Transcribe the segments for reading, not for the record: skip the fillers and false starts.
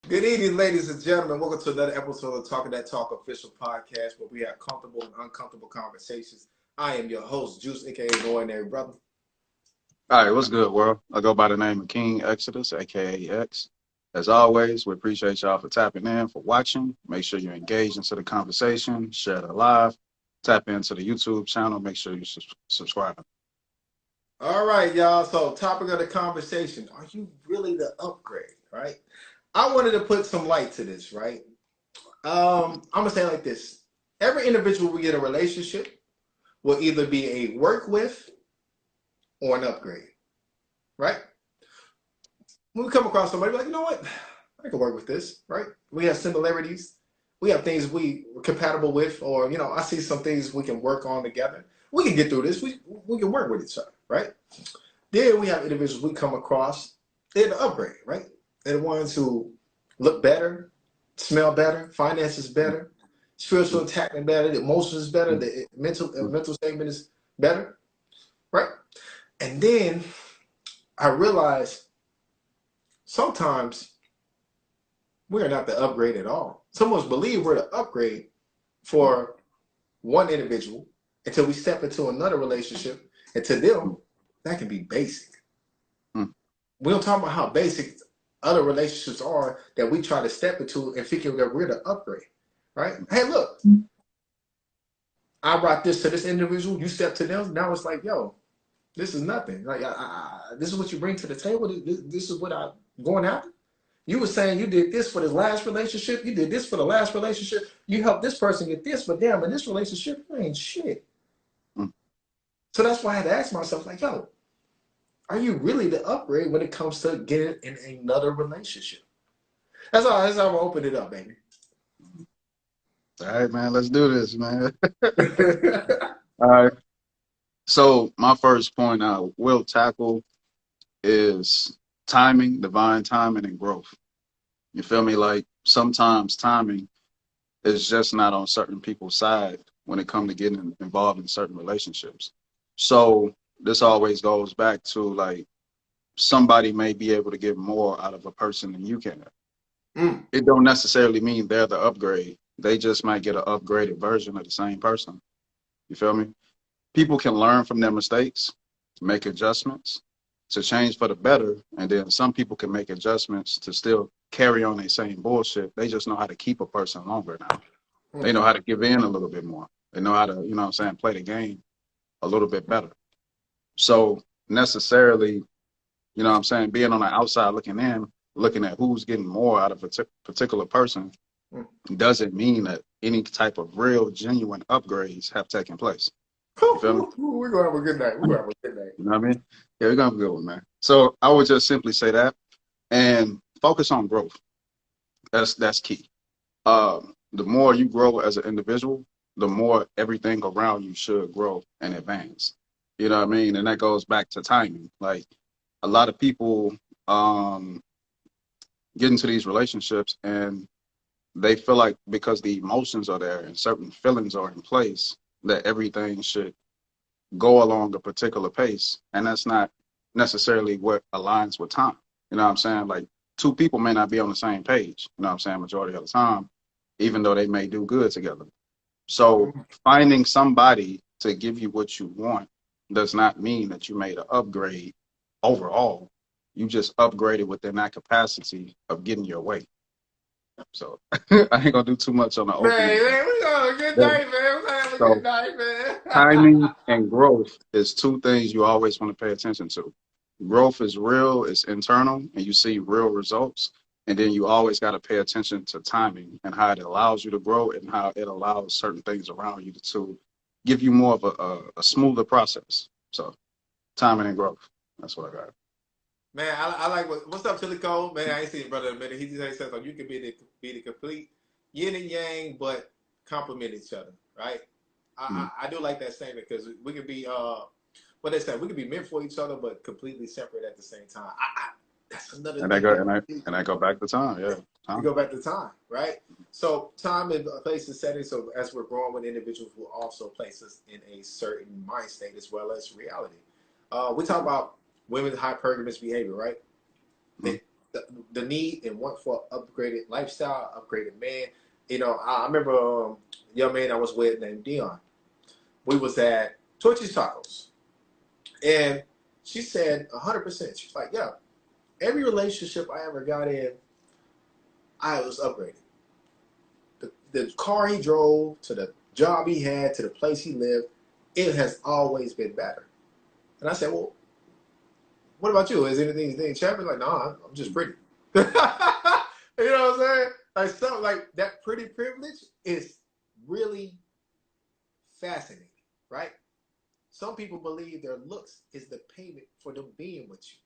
Good evening, ladies and gentlemen. Welcome to another episode of Talking That Talk official podcast where we have comfortable and uncomfortable conversations. I am your host, Juice, aka Ordinary Brother. All right, what's good, world? I go by the name of King Exodus, aka X. As always, we appreciate y'all for tapping in, for watching. Make sure you engage into the conversation, share the live, tap into the YouTube channel. Make sure you subscribe. All right, y'all. So, topic of the conversation: are you really the upgrade? Right? I wanted to put some light to this. Right? I'm gonna say it like this: every individual we get a relationship will either be a work with or an upgrade. Right? When we come across somebody, we're like, you know what? I can work with this, right? We have similarities. We have things we're compatible with, or I see some things we can work on together. We can get through this. We can work with each other, right? Then we have individuals we come across. They're the upgrade, right? They're the ones who look better, smell better, finances better, spiritual attachment better, the emotions is better, the mental statement is better, right? And then I realized sometimes we're not the upgrade at all. Some of us believe we're the upgrade for one individual until we step into another relationship. And to them, that can be basic. We don't talk about how basic other relationships are that we try to step into and figure that we're the upgrade, right? Hey, look, I brought this to this individual. You step to them. Now it's like, yo, this is nothing. Like, this is what you bring to the table. This is what I'm going after. You were saying you did this for the last relationship. You did this for the last relationship. You helped this person get this, but damn, in this relationship, you ain't shit. So that's why I had to ask myself, like, yo, are you really the upgrade when it comes to getting in another relationship? That's how I'm gonna open it up, baby. All right, man, let's do this, man. All right. So my first point I will tackle is timing, divine timing, and growth. You feel me? Like sometimes timing is just not on certain people's side when it comes to getting involved in certain relationships. So this always goes back to like somebody may be able to get more out of a person than you can. It don't necessarily mean they're the upgrade. They just might get an upgraded version of the same person. You feel me? People can learn from their mistakes, to make adjustments, to change for the better, and then some people can make adjustments to still carry on their same bullshit. They just know how to keep a person longer now. They know how to give in a little bit more. They know how to, you know what I'm saying, play the game a little bit better. So necessarily, you know what I'm saying, being on the outside looking in, looking at who's getting more out of a particular person doesn't mean that any type of real, genuine upgrades have taken place. You feel me? We're going to have a good night. We're going to have a good night. You know what I mean? Yeah, we're going to have a good one, man. So I would just simply say that and focus on growth. That's key. The more you grow as an individual, the more everything around you should grow and advance. You know what I mean? And that goes back to timing. Like a lot of people get into these relationships and they feel like because the emotions are there and certain feelings are in place that everything should go along a particular pace. And that's not necessarily what aligns with time. You know what I'm saying? Like two people may not be on the same page, you know what I'm saying, majority of the time, even though they may do good together. So finding somebody to give you what you want does not mean that you made an upgrade overall. You just upgraded within that capacity of getting your way. So I ain't gonna do too much on the opening. Man, we got a good night, man. We're having a good night, man. Timing and growth is two things you always want to pay attention to. Growth is real, it's internal, and you see real results. And then you always got to pay attention to timing and how it allows you to grow and how it allows certain things around you to give you more of a smoother process. So timing and growth, that's what I got. Man, I like what's up, Chili Cole? Man, I ain't seen brother in a minute. He just says you can be the complete yin and yang, but complement each other, right? I do like that statement because we could be what they say, we could be meant for each other, but completely separate at the same time. That's another And thing. I go back to time, yeah. You go back to time, right? So time and place and setting. So as we're growing with individuals, will also place us in a certain mind state as well as reality. We talk about women's hypergamous behavior, right? the need and want for upgraded lifestyle, upgraded man. You know, I remember a young man I was with named Dion. We was at Torchy's Tacos, and she said 100%. She's like, yeah, every relationship I ever got in, I was upgraded. The car he drove, to the job he had, to the place he lived, it has always been better. And I said, well, what about you? Is anything changed? Like, no, I'm just pretty. You know what I'm saying? Like something like that pretty privilege is really fascinating, right? Some people believe their looks is the payment for them being with you.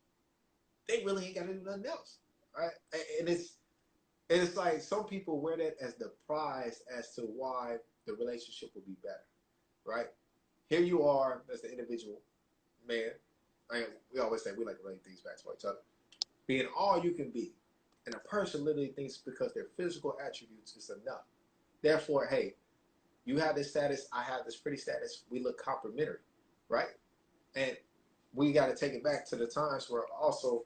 They really ain't got to do nothing else, right? And it's like some people wear that as the prize as to why the relationship will be better, right? Here you are as the individual man. We always say we like to lay things back for each other. Being all you can be. And a person literally thinks because their physical attributes is enough. Therefore, hey, you have this status, I have this pretty status, we look complementary, right? And we got to take it back to the times where also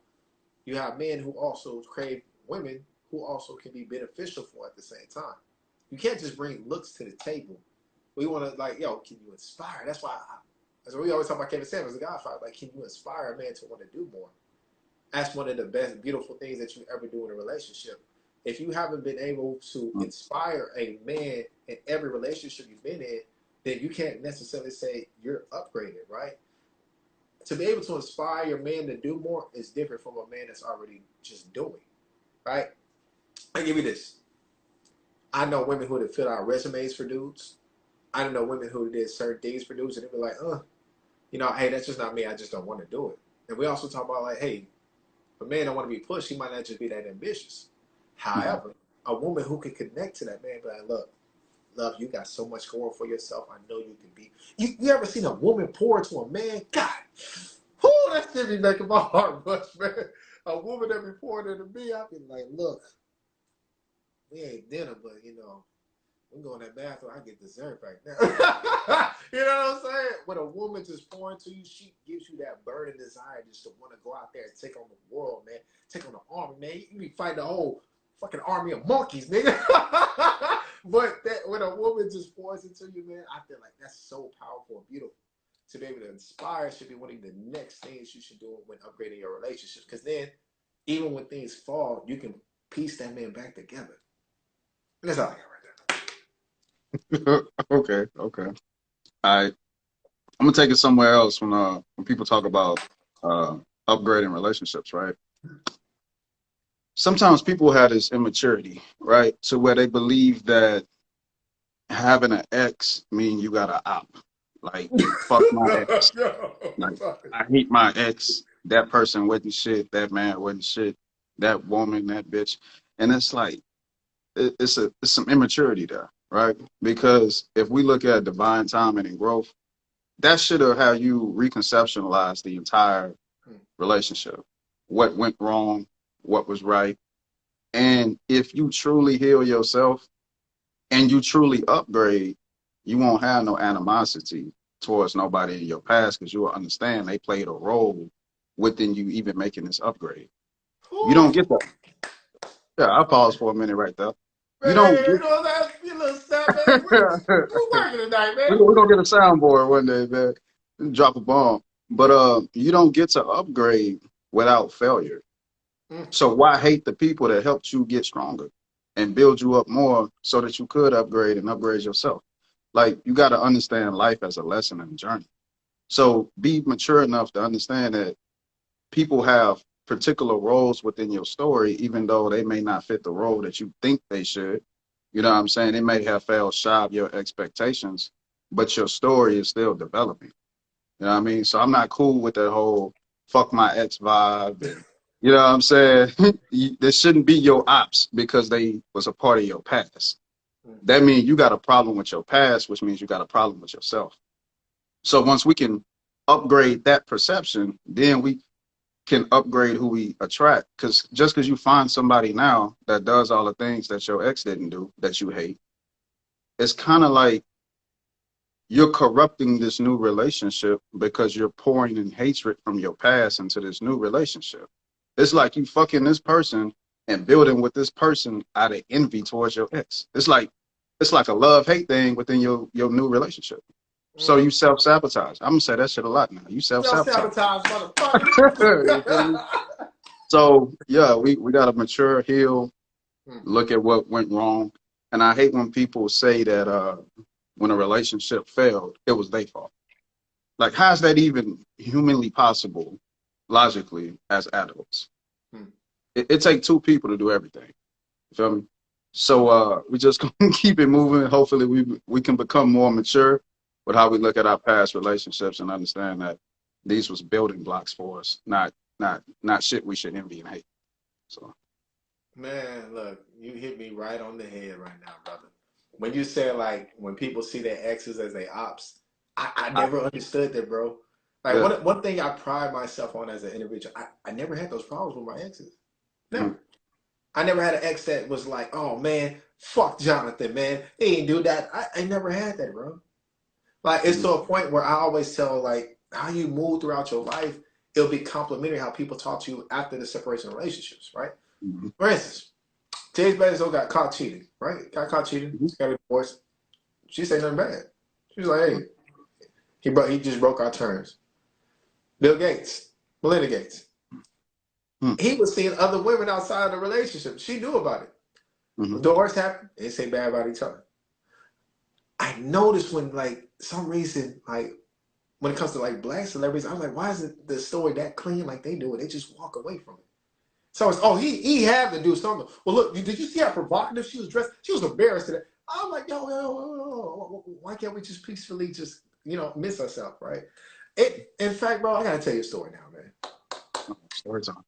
you have men who also crave women who also can be beneficial for at the same time. You can't just bring looks to the table. We want to like, yo, can you inspire? That's why we always talk about Kevin Samuels, the Godfather. Like, can you inspire a man to want to do more? That's one of the best, beautiful things that you ever do in a relationship. If you haven't been able to inspire a man in every relationship you've been in, then you can't necessarily say you're upgraded, right? To be able to inspire your man to do more is different from a man that's already just doing, right? I give you this. I know women who would fill out resumes for dudes. I know women who did certain things for dudes, and they be like, you know, hey, that's just not me. I just don't want to do it. And we also talk about like, hey, if a man don't want to be pushed, he might not just be that ambitious. However, a woman who can connect to that man, be like, look, love, you got so much going for yourself. I know you can be. You ever seen a woman pour into a man? God, whoo, that shit be making my heart rush, man. A woman that be pouring into me, I be like, look, we ain't dinner, but you know, we go in that bathroom, I get dessert right now. You know what I'm saying? When a woman just pouring to you, she gives you that burning desire just to want to go out there and take on the world, man. Take on the army, man. You be fighting the whole fucking army of monkeys, nigga. But that when a woman just pours into you, man, I feel like that's so powerful and beautiful. To be able to inspire should be one of the next things you should do when upgrading your relationship. Because then, even when things fall, you can piece that man back together. And that's all I got right there. Okay, okay. All right. I'm gonna take it somewhere else when people talk about upgrading relationships, right? Sometimes people have this immaturity, right? To where they believe that having an ex mean you got an op. Like, fuck my ex. Like, I hate my ex. That person wasn't shit. That man wasn't shit. That woman, that bitch. And it's like, it's some immaturity there, right? Because if we look at divine timing and growth, that should have how you reconceptualize the entire relationship. What went wrong, what was right. And if you truly heal yourself and you truly upgrade, you won't have no animosity towards nobody in your past because you will understand they played a role within you even making this upgrade. You don't get that. Yeah, I'll pause for a minute right there. You don't get we're gonna get a soundboard one day, man. Drop a bomb. But you don't get to upgrade without failure. So why hate the people that helped you get stronger and build you up more so that you could upgrade and upgrade yourself? Like, you got to understand life as a lesson and a journey. So be mature enough to understand that people have particular roles within your story, even though they may not fit the role that you think they should. You know what I'm saying? They may have fell shy of your expectations, but your story is still developing. You know what I mean? So I'm not cool with that whole fuck my ex vibe. And, you know what I'm saying? They shouldn't be your ops because they was a part of your past. That means you got a problem with your past, which means you got a problem with yourself. So once we can upgrade that perception, then we can upgrade who we attract. Because just because you find somebody now that does all the things that your ex didn't do that you hate, it's kind of like you're corrupting this new relationship because you're pouring in hatred from your past into this new relationship. It's like you fucking this person and building with this person out of envy towards your ex. It's like a love-hate thing within your new relationship. So you self-sabotage. I'm gonna say that shit a lot now. You self-sabotage. Self-sabotage, motherfucker. So yeah, we gotta mature, heal, Hmm. look at what went wrong. And I hate when people say that when a relationship failed, it was their fault. Like, how's that even humanly possible, logically, as adults? Hmm. It takes two people to do everything. You feel me? So we just gonna keep it moving. Hopefully we can become more mature with how we look at our past relationships and understand that these was building blocks for us, not shit we should envy and hate. So Man, look, you hit me right on the head right now, brother. When you said like when people see their exes as their ops, I I, never understood that, bro. Like yeah. one thing I pride myself on as an individual, I never had those problems with my exes. Mm, Never. I never had an ex that was like, oh man, fuck Jonathan, man. He ain't do that. I never had that, bro. Like it's mm, to a point where I always tell like how you move throughout your life, it'll be complimentary how people talk to you after the separation of relationships, right? mm, For instance, Teddy Bezos got caught cheating, right? Got caught cheating, mm, got a divorce. She said nothing bad. She was like, hey, he just broke our terms. Bill Gates, Melinda Gates. mm, He was seeing other women outside the relationship. She knew about it. mm, When divorce happened, they say bad about each other. I noticed when like some reason, like when it comes to like black celebrities, I was like, why isn't the story that clean like they do it? They just walk away from it. So it's he had to do something. Well, look, did you see how provocative she was dressed? She was embarrassed today. I'm like, yo, why can't we just peacefully just miss ourselves, right? In fact, bro, I gotta tell you a story now, man. story time.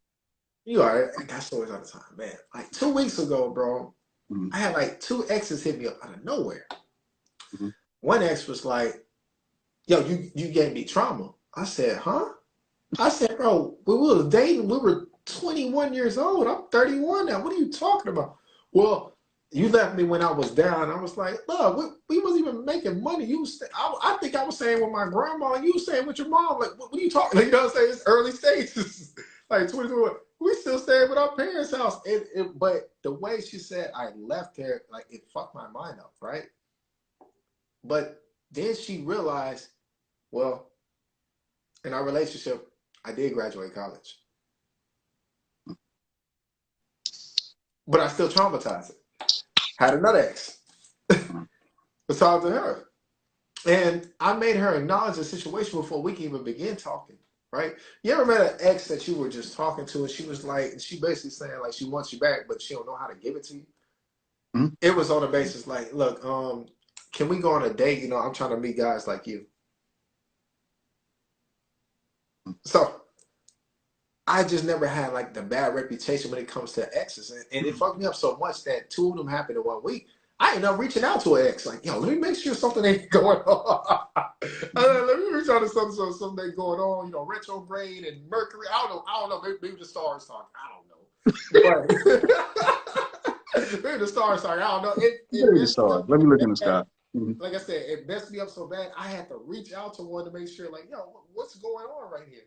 You all right? I got stories all the time, man. Like 2 weeks ago, bro, Mm, I had like two exes hit me up out of nowhere. mm, One ex was like, yo, you gave me trauma. I said, huh? I said, bro, we were dating. We were 21 years old. I'm 31 now. What are you talking about? Well, you left me when I was down. I was like, look, we wasn't even making money. I think I was saying with my grandma, and you was saying with your mom. Like, what are you talking? Like, you know what I'm saying? It's early stages. Like 21. We still staying with our parents' house. But the way she said I left her, like, it fucked my mind up, right? But then she realized, well, in our relationship, I did graduate college, but I still traumatized it. Had another ex. mm. Was talking to her. And I made her acknowledge the situation before we can even begin talking, right? You ever met an ex that you were just talking to and she was like, she basically saying like she wants you back, but she don't know how to give it to you? Mm. It was on the basis like, look, can we go on a date? I'm trying to meet guys like you. So I just never had like the bad reputation when it comes to exes. And it fucked me up so much that two of them happened in 1 week. I ended up reaching out to an ex, like, yo, let me make sure something ain't going on. Let me reach out to something ain't going on, retrograde and Mercury. I don't know. Maybe the stars talk. I don't know. But maybe the stars talk. I don't know. It Maybe the messed me stars. up Let so me look in the bad. sky. Mm, Like I said, it messed me up so bad. I had to reach out to one to make sure, like, yo, what's going on right here?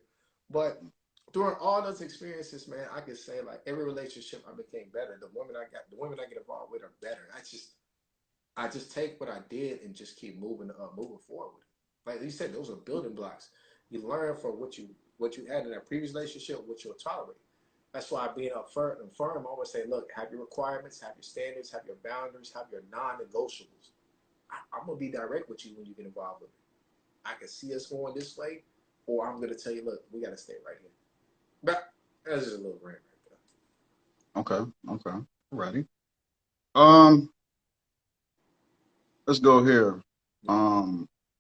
But during all those experiences, man, I can say like every relationship I became better. The women I get involved with are better. I just take what I did and just keep moving forward. Like you said, those are building blocks. You learn from what you had in that previous relationship, what you'll tolerate. That's why being upfront and firm, I always say, look, have your requirements, have your standards, have your boundaries, have your non-negotiables. I'm gonna be direct with you when you get involved with me. I can see us going this way, or I'm gonna tell you, look, we gotta stay right here. But that's just a little rant right okay, okay. Ready. Um, let's go here. there.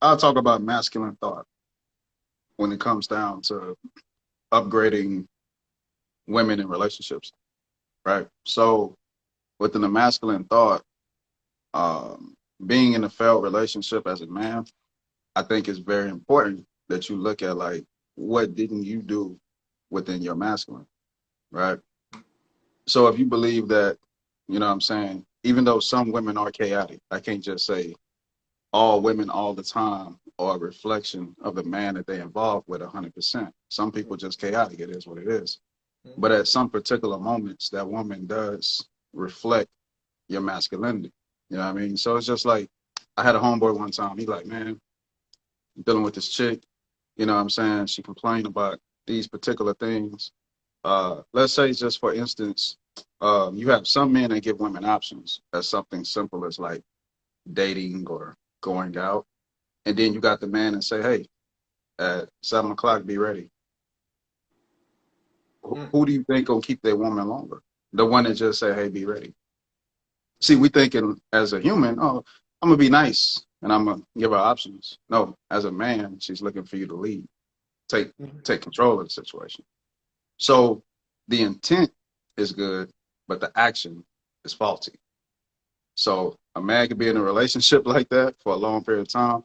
I'll talk about masculine thought when it comes down to upgrading women in relationships, right? So within the masculine thought, being in a failed relationship as a man, I think it's very important that you look at like what didn't you do within your masculine, right? So if you believe that, you know what I'm saying, even though some women are chaotic, I can't just say all women all the time are a reflection of the man that they involved with 100%. Some people just chaotic. It is what it is. But at some particular moments, that woman does reflect your masculinity. You know what I mean? So it's just like, I had a homeboy one time. He like, man, I'm dealing with this chick. You know what I'm saying? She complained about these particular things. Let's say, just for instance, you have some men that give women options as something simple as like dating or going out. And then you got the man and say, hey, at 7 o'clock, be ready. Mm. Who do you think gonna keep their woman longer? The one that just say, hey, be ready. See, we thinking as a human, oh, I'm gonna be nice and I'm gonna give her options. No, as a man, she's looking for you to lead, take Mm. take control of the situation. So the intent is good, but the action is faulty. So a man could be in a relationship like that for a long period of time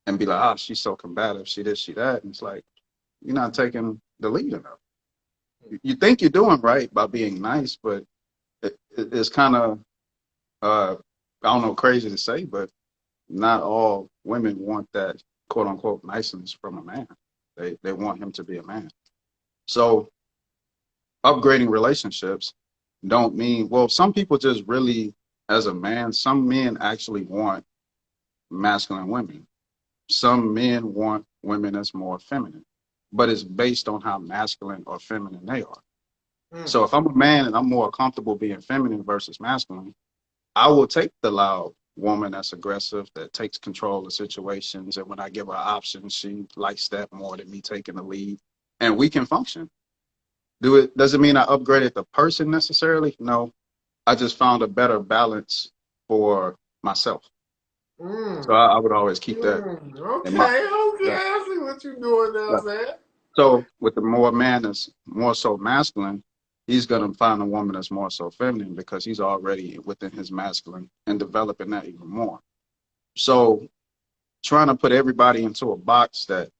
and be like, ah, she's so combative, she this, she that. And it's like, you're not taking the lead enough. You think you're doing right by being nice, but it's kind of, I don't know, crazy to say, but not all women want that quote unquote niceness from a man. They want him to be a man. So upgrading relationships don't mean, well, some people just really, as a man, some men actually want masculine women. Some men want women that's more feminine, but it's based on how masculine or feminine they are. Mm. So if I'm a man and I'm more comfortable being feminine versus masculine, I will take the loud woman that's aggressive, that takes control of situations. And when I give her options, she likes that more than me taking the lead. And we can function. Doesn't mean I upgraded the person necessarily. No, I just found a better balance for myself. So Mm. I would always keep that Mm. in mind. Okay, okay. Yeah. I see what you're doing Yeah. now, man. So with the more man that's more so masculine, he's gonna find a woman that's more so feminine because he's already within his masculine and developing that even more. So trying to put everybody into a box that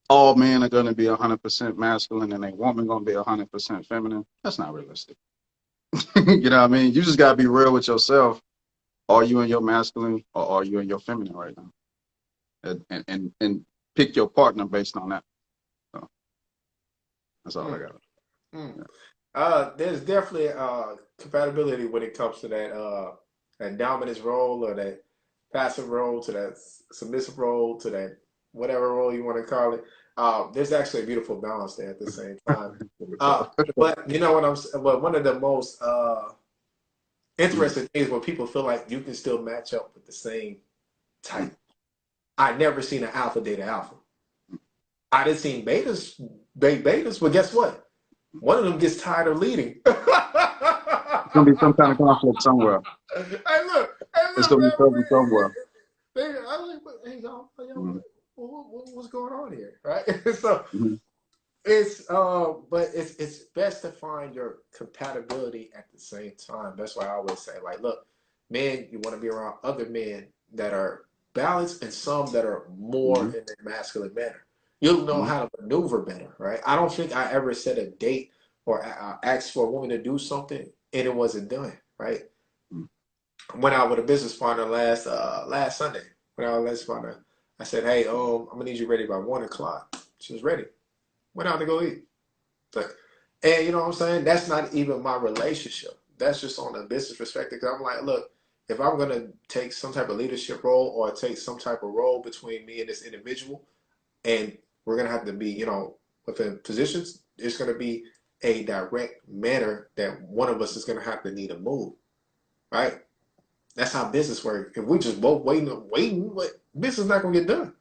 all men are gonna be 100% masculine and a woman gonna be 100% feminine, that's not realistic. You know what I mean? You just gotta be real with yourself. Are you in your masculine or are you in your feminine right now? And pick your partner based on that. So that's all I Mm. got. Mm. Yeah. There's definitely compatibility when it comes to that dominance role or that passive role to that submissive role to that whatever role you want to call it. There's actually a beautiful balance there at the same time. But you know what but one of the most Mhm. interesting things when people feel like you can still match up with the same type. I never seen an alpha date an alpha. I didn't seen betas date betas, but guess what? One of them gets tired of leading. It's gonna be some kind of conflict somewhere. Hey, It's look, gonna man. be present somewhere. I like, hey, y'all, Mhm. what's going on here, right? So Mhm. but it's best to find your compatibility at the same time. That's why I always say, like, look, men, you want to be around other men that are balanced and some that are more Mhm. in a masculine manner. You'll know Mhm. how to maneuver better, right? I don't think I ever set a date or asked for a woman to do something and it wasn't done, right? Mhm. Went out with a business partner last Sunday. When I was last partner, I said, "Hey, I'm gonna need you ready by 1 o'clock." She was ready. Went out to go eat. Like, and you know what I'm saying? That's not even my relationship. That's just on a business perspective. Cause I'm like, look, if I'm gonna take some type of leadership role or take some type of role between me and this individual, and we're gonna have to be, within positions, it's gonna be a direct manner that one of us is gonna have to need a move, right? That's how business works. If we just both waiting, but business is not gonna get done.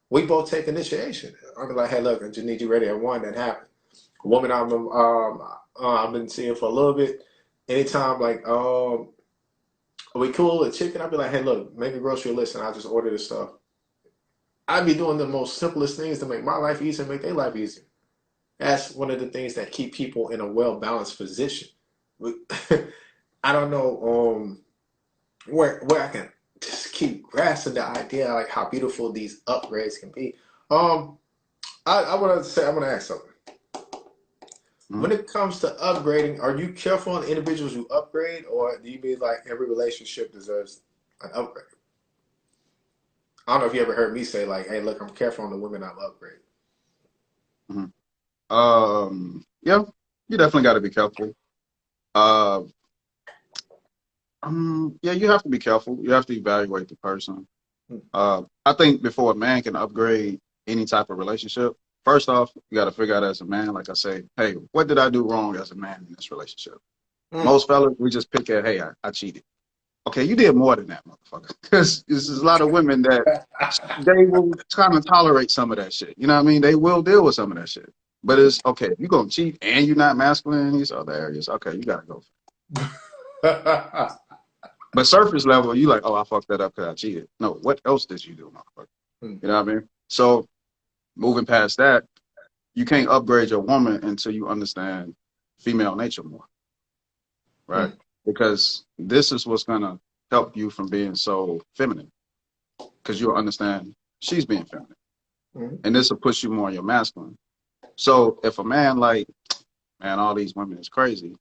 We both take initiation. I'll be like, hey, look, I just need you ready at 1. That happened. A woman I've been seeing for a little bit. Anytime like are we cool with chicken? I'll be like, hey, look, make a grocery list and I'll just order this stuff. I'd be doing the most simplest things to make my life easier and make their life easier. That's one of the things that keep people in a well balanced position. I don't know where I can just keep grasping the idea like how beautiful these upgrades can be. Um, I want to say I want to ask something. When Mhm. it comes to upgrading, are you careful on individuals you upgrade, or do you mean like every relationship deserves an upgrade? I don't know if you ever heard me say like, "Hey, look, I'm careful on the women I upgrade." Yeah. you definitely got to be careful. Uh, yeah, you have to be careful. You have to evaluate the person. Hmm. I think before a man can upgrade any type of relationship, first off, you got to figure out as a man, like I say, hey, what did I do wrong as a man in this relationship? Hmm. Most fellas, we just pick at, hey, I cheated. Okay, you did more than that, motherfucker. Because there's a lot of women that they will kind of tolerate some of that shit. You know what I mean? They will deal with some of that shit. But it's okay, if you're going to cheat and you're not masculine in these other areas, okay, you got to go. But surface level, you like, oh, I fucked that up because I cheated. No, what else did you do, motherfucker? Hmm. You know what I mean? So moving past that, you can't upgrade your woman until you understand female nature more, Hmm. right? Because this is what's gonna help you from being so feminine, because you'll understand she's being feminine, Hmm. and this will push you more on your masculine. So if a man like, man, all these women is crazy.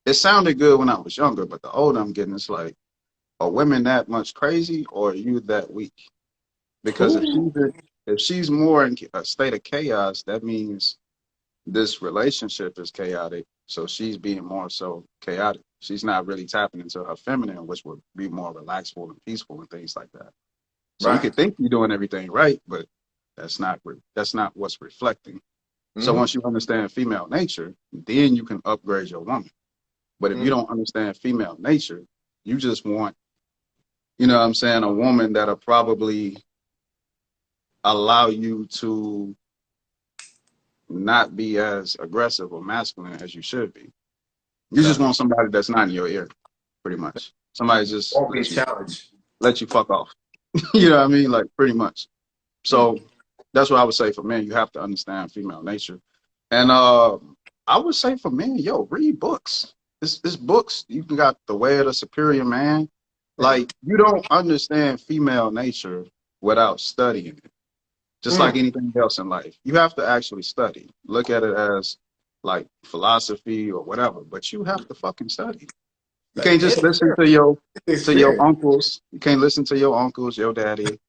It sounded good when I was younger, but the older I'm getting, it's like, are women that much crazy or are you that weak? Because Ooh. if she's more in a state of chaos, that means this relationship is chaotic. So she's being more so chaotic. She's not really tapping into her feminine, which would be more relaxful and peaceful and things like that. So you Right. could think you're doing everything right, but that's not what's reflecting. So Hmm. once you understand female nature, then you can upgrade your woman. But if you Hmm. don't understand female nature, you just want, you know what I'm saying, a woman that'll probably allow you to not be as aggressive or masculine as you should be. You just Gotcha. want somebody that's not in your ear, pretty much. Somebody just Won't be a challenge. let you fuck off. You know what I mean? Like pretty much. Hmm. So that's what I would say for men. You have to understand female nature. And I would say for men, yo, read books. This books. You got The Way of the Superior Man. Hmm. Like you don't understand female nature without studying it. Just like Hmm. anything else in life, you have to actually study. Look at it as like philosophy or whatever, but you have to fucking study. You Like, can't just listen to your experience. uncles. You can't listen to your uncles, your daddy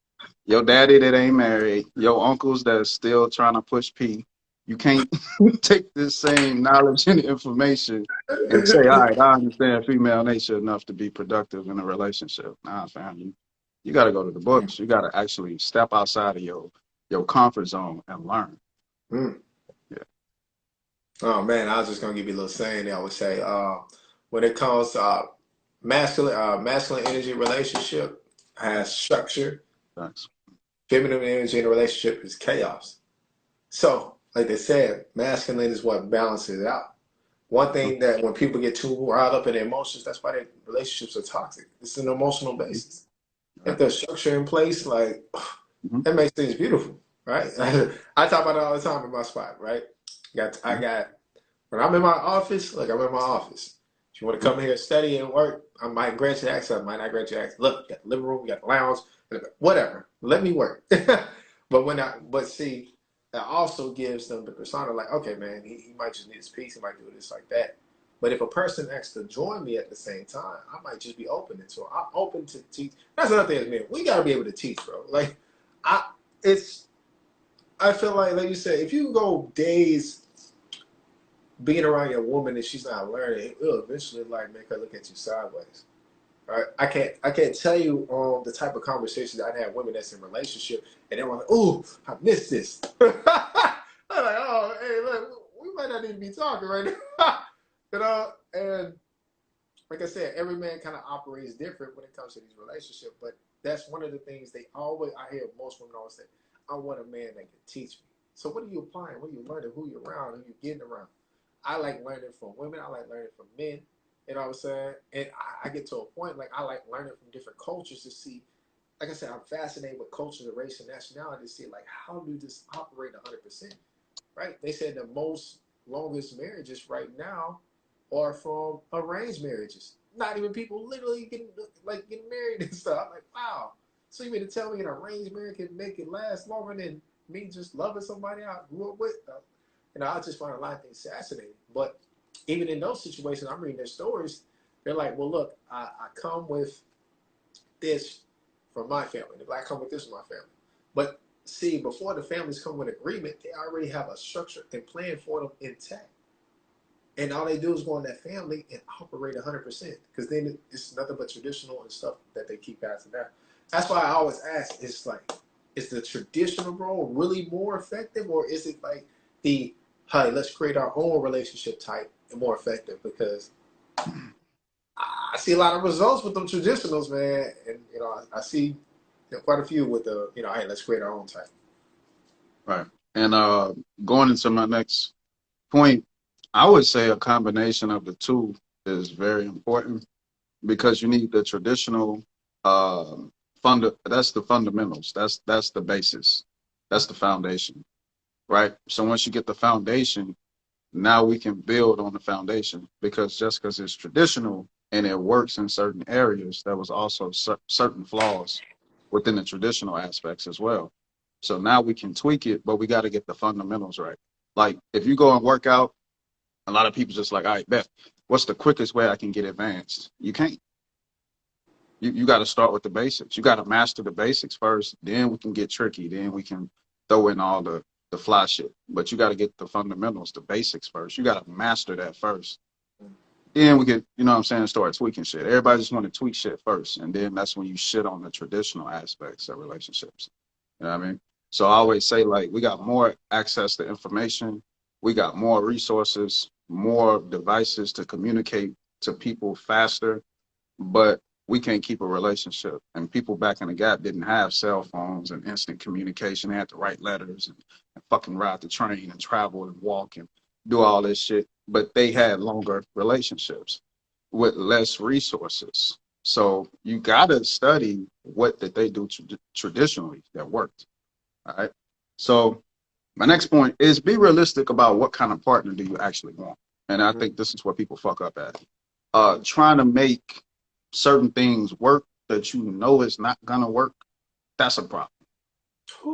that ain't married, your uncles that's still trying to push P. You can't take this same knowledge and information and say, all right, I understand female nature enough to be productive in a relationship. Nah, fam, you got to go to the books. You got to actually step outside of your comfort zone and learn. Hmm. Yeah, Oh man, I was just gonna give you a little saying that I would say, when it comes to masculine energy relationship has structure, thanks. feminine energy in a relationship is chaos. So, like they said, masculine is what balances it out. One Mhm, thing that when people get too riled up in their emotions, that's why their relationships are toxic. It's an emotional mhm. basis. If Right. there's structure in place, like Mhm, that makes things beautiful, right? I talk about it all the time in my spot, right? I mhm, got when I'm in my office, like I'm in my office. If you want to mhm. come here and study and work, I might grant you access, I might not grant you access. Look, you got the living room, you got the lounge, whatever. Let me work. But see, that also gives them the persona like, okay, man, he might just need his peace, he might do this like that. But if a person asks to join me at the same time, I might just be open to it. I'm open to teach. That's another thing, man. We gotta be able to teach, bro. Like, I, it's. I feel like you said, if you go days being around your woman and she's not learning, it will eventually like make her look at you sideways. Right? I can't tell you the type of conversations I'd have women that's in relationship and they're like, oh, I missed this. I'm like, oh, hey, look, we might not need to be talking right now. And like I said, every man kind of operates different when it comes to these relationships. But that's one of the things they always I hear most women always say, I want a man that can teach me. So what are you applying? What are you learning? Who you're around? Who you getting around? I like learning from women. I like learning from men. You know what I'm saying? And I get to a point like I like learning from different cultures to see. Like I said, I'm fascinated with cultures of race and nationality to see like how do this operate 100%. Right? They said the most longest marriages right now are from arranged marriages. Not even people literally getting married and stuff. I'm like, wow. So you mean to tell me an arranged marriage can make it last longer than me just loving somebody I grew up with? I just find a lot of things fascinating. But even in those situations, I'm reading their stories. They're like, well, look, I come with this from my family. The black come with this from my family. But see, before the families come with agreement, they already have a structure and plan for them intact. and all they do is go in that family and operate 100%. Because then it's nothing but traditional and stuff that they keep passing down. That's why I always ask: it's like, is the traditional role really more effective, or is it like the hey, let's create our own relationship type and more effective? Because I see a lot of results with them traditionals, man, and I see quite a few with the hey, let's create our own type. Right. And going into my next point, I would say a combination of the two is very important because you need the traditional that's the fundamentals. That's the basis. That's the foundation. Right. So once you get the foundation, now we can build on the foundation because just because it's traditional and it works in certain areas, there was also certain flaws within the traditional aspects as well. So now we can tweak it, but we got to get the fundamentals right. Like if you go and work out, a lot of people just like, all right, Beth, what's the quickest way I can get advanced? You can't. You got to start with the basics. You got to master the basics first. Then we can get tricky. Then we can throw in all the fly shit. But you got to get the fundamentals, the basics first. You got to master that first. Then we get, you know what I'm saying, start tweaking shit. Everybody just want to tweak shit first. And then that's when you shit on the traditional aspects of relationships. You know what I mean? So I always say, like, we got more access to information. We got more resources, more devices to communicate to people faster. But we can't keep a relationship. And people back in the gap didn't have cell phones and instant communication. They had to write letters and fucking ride the train and travel and walk and do all this shit. But they had longer relationships with less resources. So you gotta study what did they do traditionally that worked. All right. So my next point is be realistic about what kind of partner do you actually want. And I think this is what people fuck up at. Trying to make certain things work that you know is not gonna work, that's a problem.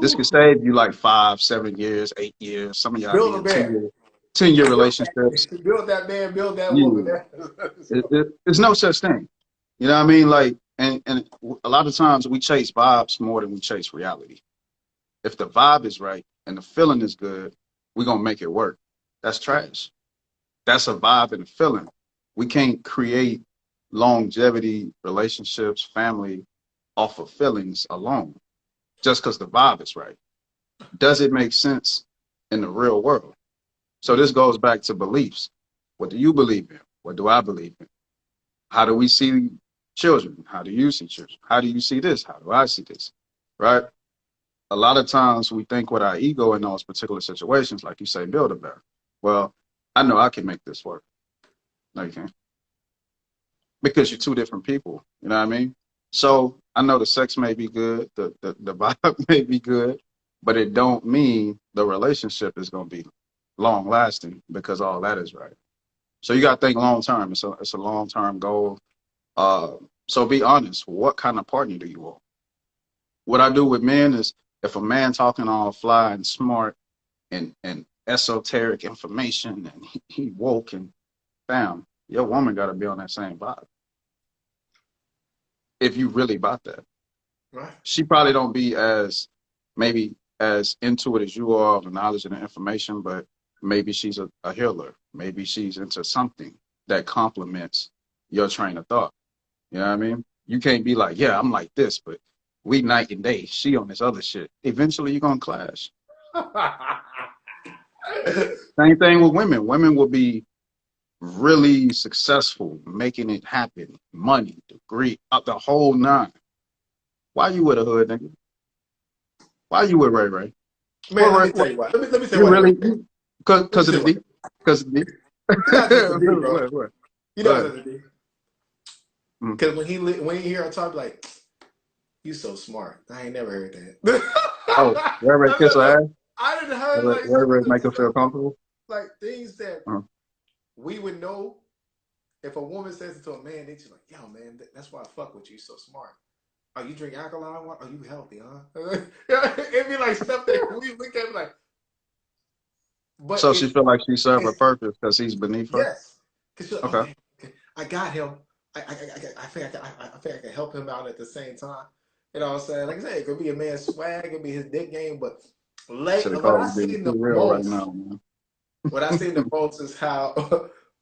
This could save you like 5, 7 years, 8 years. Some of y'all be in 10-year relationships. Build that man, build that Yeah. woman. There's no such thing. You know what I mean? Like, and a lot of times we chase vibes more than we chase reality. If the vibe is right and the feeling is good, we're gonna make it work. That's trash. That's a vibe and a feeling. We can't create longevity, relationships, family off of feelings alone, just because the vibe is right. Does it make sense in the real world? So this goes back to beliefs. What do you believe in? What do I believe in? How do we see children? How do you see children? How do you see this? How do I see this? Right? A lot of times we think with our ego in those particular situations, like you say, build a bear. Well, I know I can make this work. No, you can't. Because you're two different people. You know what I mean? So I know the sex may be good, the vibe may be good, but it don't mean the relationship is going to be long lasting because all that is right. So you got to think long term. It's a long term goal. So be honest. What kind of partner do you want? What I do with men is if a man talking all fly and smart and esoteric information and he woke and bam, your woman got to be on that same vibe. If you really about that. Right. She probably don't be maybe as into it as you are of the knowledge and the information, but maybe she's a healer. Maybe she's into something that complements your train of thought. You know what I mean? You can't be like, yeah, I'm like this, but we night and day. She on this other shit. Eventually you're going to clash. Same thing with women. Women will be really successful, making it happen, money, degree, up the whole nine. Why you with a hood nigga? Why you with Ray Ray? Man, let me tell you what. Let me say what. Really? Because of the D? Because of the D? You know the D. Because when he hear her talk, like, you so smart. I ain't never heard that. Oh, Ray Ray kiss her ass? I didn't heard like Ray Ray make her feel comfortable? Like things that we would know if a woman says it to a man, they just like, yo, man, that's why I fuck with you. So smart. Oh, you drink alkaline water? Are you healthy, huh? It'd be like stuff that we look at like. But so she feel like she served her purpose because he's beneath her? Yes. Okay. I got him. I think I can help him out at the same time. You know what I'm saying? Like I said, it could be a man's swag, it could be his dick game, but what I see in the most, what I see in the most is how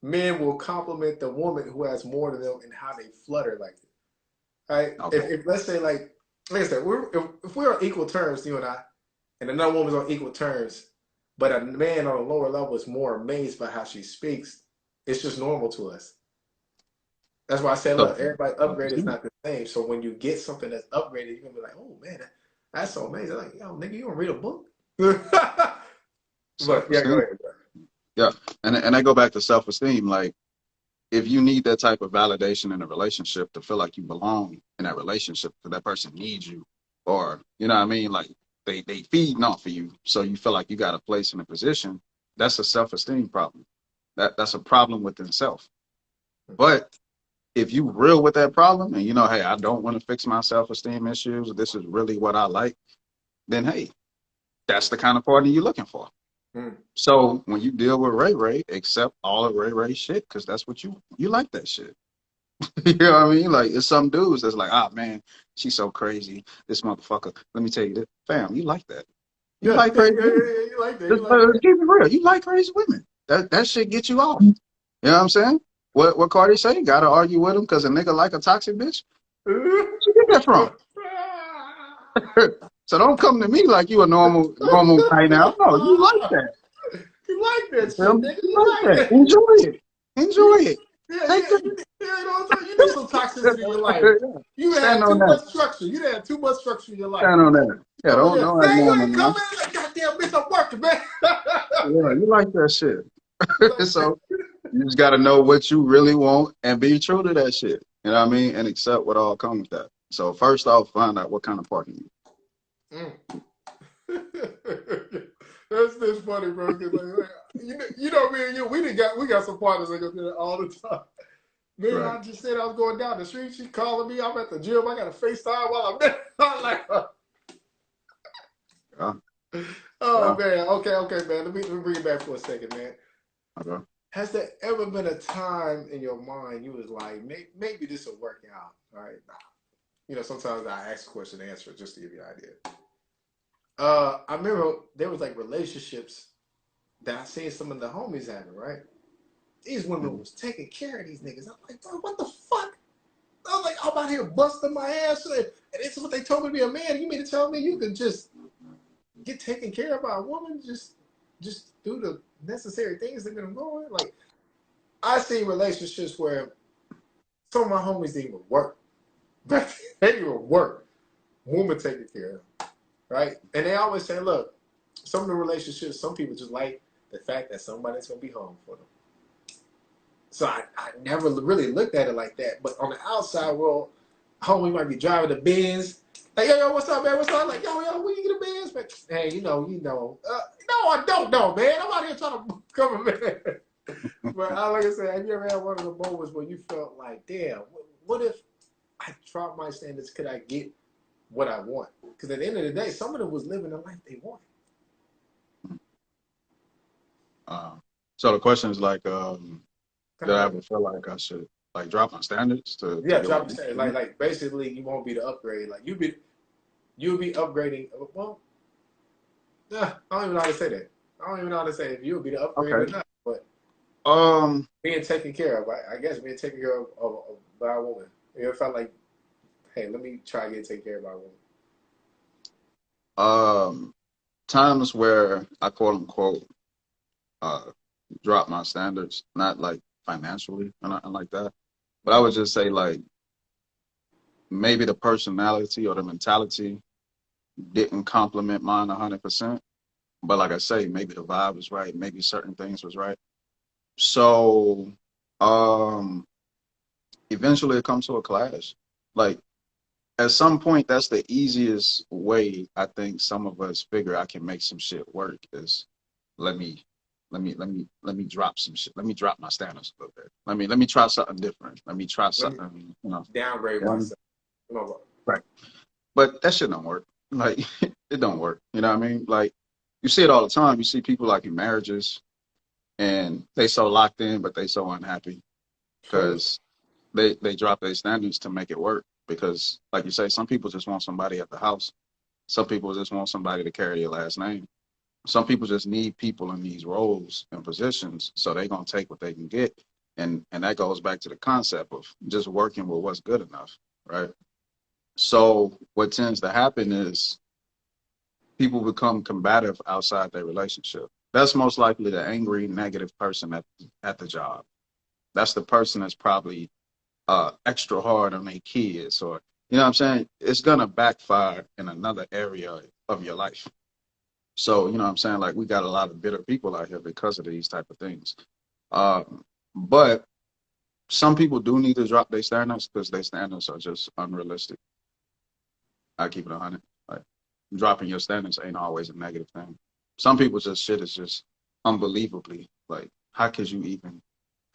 men will compliment the woman who has more than them and how they flutter like it. Right? Okay. If let's say like I said, if we're on equal terms, you and I, and another woman's on equal terms, but a man on a lower level is more amazed by how she speaks, it's just normal to us. That's why I said, So, look, everybody upgrade is not the same. So when you get something that's upgraded, you're gonna be like, oh man, that's so amazing. Like, yo, nigga, you gonna read a book? But yeah, go self-esteem. ahead, bro. Yeah. And I go back to self-esteem. Like, if you need that type of validation in a relationship to feel like you belong in that relationship, because that person needs you, or you know what I mean, like they feeding off of you, so you feel like you got a place in a position. That's a self-esteem problem. That's a problem within self. But if you real with that problem and you know, hey, I don't want to fix my self-esteem issues, this is really what I like, then hey, that's the kind of partner you're looking for. Mm. So when you deal with Ray Ray, accept all of Ray Ray shit, because that's what you like that shit. You know what I mean? Like, it's some dudes that's like, ah, man, she's so crazy. This motherfucker. Let me tell you this, fam. You like that? You Yeah, like yeah, crazy yeah, women? yeah, you like that. You Let's, like let's keep it real. You like crazy women. That shit gets you off. You know what I'm saying? What Cardi say? You gotta argue with him because a nigga like a toxic bitch. Where'd you get that from? that. So don't come to me like you a normal guy now. No, you like that. You like that Feel shit, me? nigga. You You like like that. that. Enjoy it. Enjoy it. Yeah, Take yeah, that. you know what I'm saying? You need some toxicity in your life. You Stand had on too that. much structure. You had too much structure in your life. Stand on that. Yeah, Over don't there, don't act man, you normal, ain't man. coming. Like, goddamn bitch, I'm working, man. Yeah, you like that shit. You like So you just gotta know what you really want and be true to that shit. You know what I mean? And accept what all comes with that. So first off, find out what kind of partner you. mm. That's just funny, bro. 'Cause you know, me and you, we got some partners that go through that all the time. Man, Right. I just said I was going down the street. She calling me. I'm at the gym. I got a FaceTime while I'm there. I'm like, Yeah. oh Yeah. man. Okay, man. Let me bring it back for a second, man. Okay. Has there ever been a time in your mind you was like, maybe this will work out? All right. You know, sometimes I ask a question and answer it just to give you an idea. I remember there was like relationships that I seen some of the homies having, right? These women Mhm. was taking care of these niggas. I'm like, bro, what the fuck? I was like, I'm out here busting my ass, and this is what they told me to be a man. You mean to tell me you could just get taken care of by a woman, just do the necessary things that get them going? Like, I see relationships where some of my homies didn't even work. They didn't even work. Woman taking care of them, right? And they always say, look, some of the relationships, some people just like the fact that somebody's gonna be home for them. So I never really looked at it like that. But on the outside world, homie might be driving the Benz. Like, yo, what's up, man? What's up? Like, yo, where you get a Benz, man? Hey, you know. No, I don't know, man. I'm out here trying to cover, man. But like I said, have you ever had one of the moments where you felt like, damn, what if I dropped my standards? Could I get what I want? Because at the end of the day, some of them was living the life they wanted. Uh, so the question is like, Kind did of I like, ever feel like I should like drop my standards to yeah, get what drop I your standards. want? Like basically, you won't be the upgrade. Like you'll be upgrading. Well, yeah, I don't even know how to say that. I don't even know how to say if you'll be the upgrade or Okay. not. But Um. being taken care of, I guess being taken care of by a woman. It felt like, hey, let me try to get taken care of by a woman. Um. Times where I quote unquote uh drop my standards, not like financially or nothing like that, but I would just say like maybe the personality or the mentality didn't complement mine 100%. But like I say, maybe the vibe was right, maybe certain things was right. So um eventually it comes to a clash. Like at some point, that's the easiest way I think some of us figure I can make some shit work is let me let me drop some shit. Let me drop my standards a little bit. Let me try something different. Let me try Let me something, you know. downgrade Yeah. myself. You know, Right. But that shit don't work. Like it don't work. You know what I mean? Like you see it all the time. You see people like in marriages and they so locked in, but they so unhappy because they drop their standards to make it work. Because like you say, some people just want somebody at the house. Some people just want somebody to carry their last name. Some people just need people in these roles and positions, so they're gonna take what they can get. And that goes back to the concept of just working with what's good enough, right? So what tends to happen is people become combative outside their relationship. That's most likely the angry, negative person at the job. That's the person that's probably extra hard on their kids, or you know what I'm saying? It's gonna backfire in another area of your life. So, you know what I'm saying? Like we got a lot of bitter people out here because of these type of things. But some people do need to drop their standards because their standards are just unrealistic. I keep it 100. Like dropping your standards ain't always a negative thing. Some people just shit is just unbelievably like, how could you even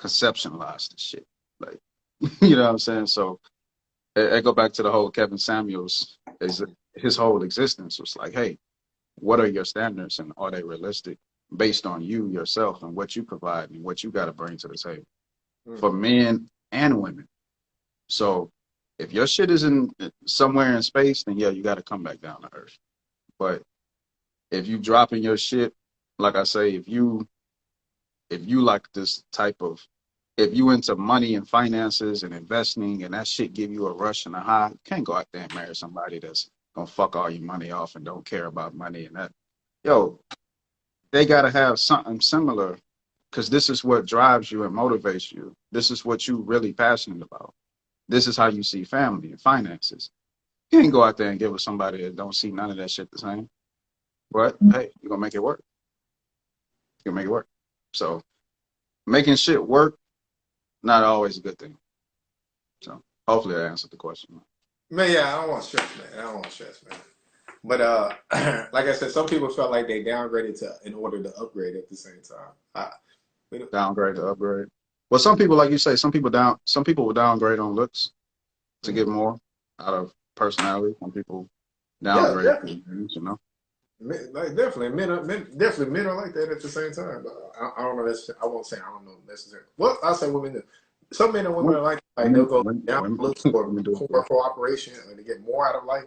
conceptualize this shit? Like, you know what I'm saying? So I go back to the whole Kevin Samuels. Is his whole existence was like, hey, what are your standards and are they realistic based on you yourself and what you provide and what you got to bring to the table for men and women. So if your shit is in somewhere in space, then yeah, you got to come back down to earth. But if you dropping your shit, like I say, if you like this type of, if you into money and finances and investing and that shit give you a rush and a high, you can't go out there and marry somebody that's gonna fuck all your money off and don't care about money and that. Yo, they gotta have something similar because this is what drives you and motivates you. This is what you really passionate about. This is how you see family and finances. You ain't go out there and give with somebody that don't see none of that shit the same. But hey, you're gonna make it work. You're gonna make it work. So making shit work, not always a good thing. So hopefully I answered the question. Man, yeah, I don't want stress, man. I don't want stress, man. But like I said, some people felt like they downgraded to in order to upgrade at the same time. Downgrade to upgrade. Well, some people, like you say, some people will downgrade on looks to get more out of personality. Some people downgrade, yeah, definitely. You know. Like definitely, definitely men are like that at the same time. But I don't know. I won't say I don't know necessarily. Well, I'll say women do. Some men and women are like they'll go down looks for poor cooperation and to get more out of life.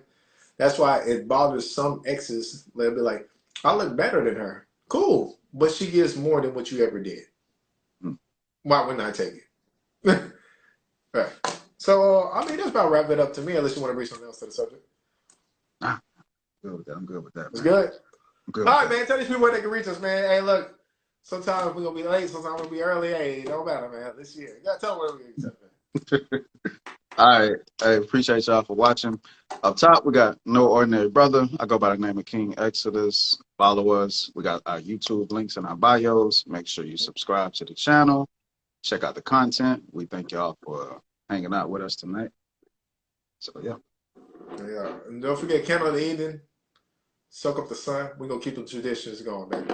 That's why it bothers some exes. They'll be like, "I look better than her." Cool, but she gives more than what you ever did. Why wouldn't I take it? Right. So I mean, that's about wrap it up to me. Unless you want to bring something else to the subject. I'm good with that. It's good. All right, man. Tell these people where they can reach us, man. Hey, look. Sometimes we're gonna be late. Sometimes we'll be early. Hey, it don't matter, man. This year, you gotta tell them where we can reach us, man. All right. I appreciate y'all for watching. Up top, we got No Ordinary Brother. I go by the name of King Exodus. Follow us. We got our YouTube links in our bios. Make sure you subscribe to the channel. Check out the content. We thank y'all for hanging out with us tonight. So, yeah. Yeah. And don't forget, candle in the evening. Soak up the sun. We're going to keep the traditions going, baby.